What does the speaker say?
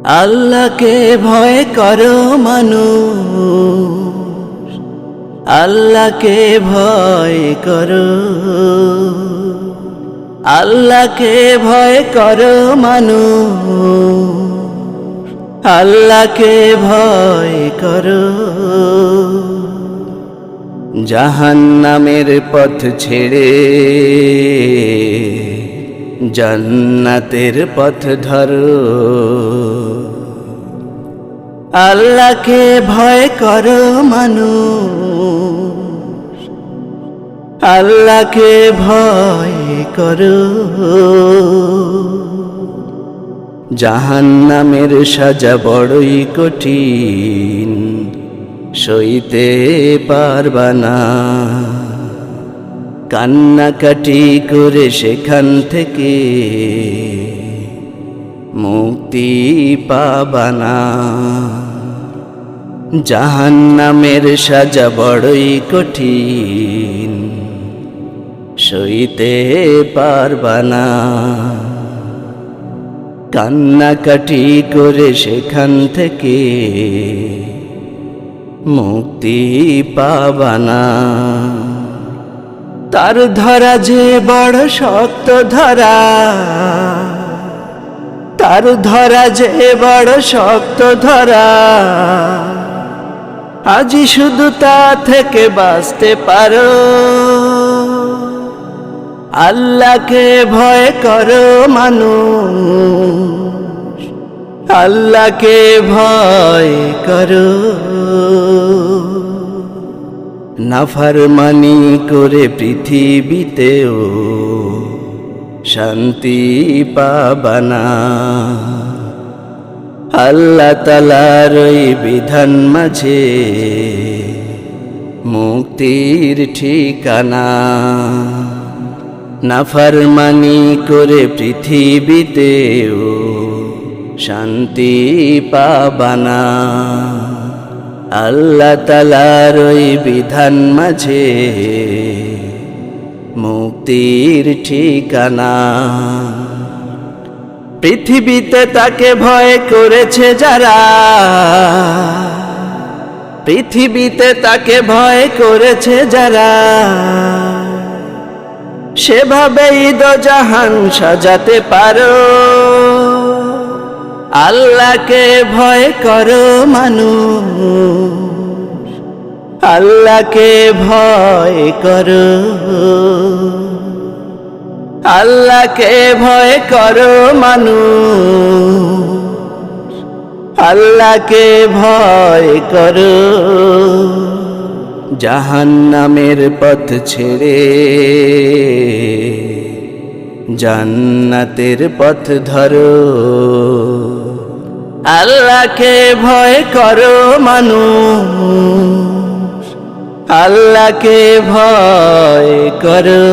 আল্লাহকে ভয় করো মানুষ, আল্লাহকে ভয় করো। আল্লাহকে ভয় করো মানুষ, আল্লাহকে ভয় করো। জাহান্নামের পথ ছেড়ে জান্নাতের পথ ধরো। আল্লাহকে ভয় করো মানুষ, আল্লাহকে ভয় করো। জাহান্নামের সাজা বড়ই কঠিন, সইতে পারবা না। কান্নাকাটি করে সেখান থেকে মুক্তি পাবা না। জাহান্নামের সাজা বড়ই কঠিন, সইতে পারবা না। কান্নাকাটি করে সেখান থেকে মুক্তি পাবা না। তার ধরা যে বড় শক্ত ধরা, তার ধরা যে বড় শক্ত ধরা। আজি শুধু তা থেকে বাঁচতে পারো। আল্লাহকে ভয় করো মানুষ, আল্লাহকে ভয় করো। নাফরমানি করে পৃথিবীতেও শান্তি পাবা না। আল্লাহ তাআলার ওই বিধান মাঝে মুক্তির ঠিকানা। নাফরমানি করে পৃথিবীতেও শান্তি পাবা না। আল্লাহ তাআলার ওই বিধান মাঝে মুক্তির ঠিকানা। পৃথিবীতে তাকে ভয় করেছে যারা, পৃথিবীতে তাকে ভয় করেছে যারা, সেভাবেই দোজাহান সাজাতে পারো। আল্লাহকে ভয় করো মানুষ, আল্লাহকে ভয় করো। আল্লাহকে ভয় করো মানুষ, আল্লাহকে ভয় করো। জাহান্নামের পথ ছেড়ে জান্নাতের পথ ধরো। আল্লাহকে ভয় করো মানুষ, আল্লাহকে ভয় করো।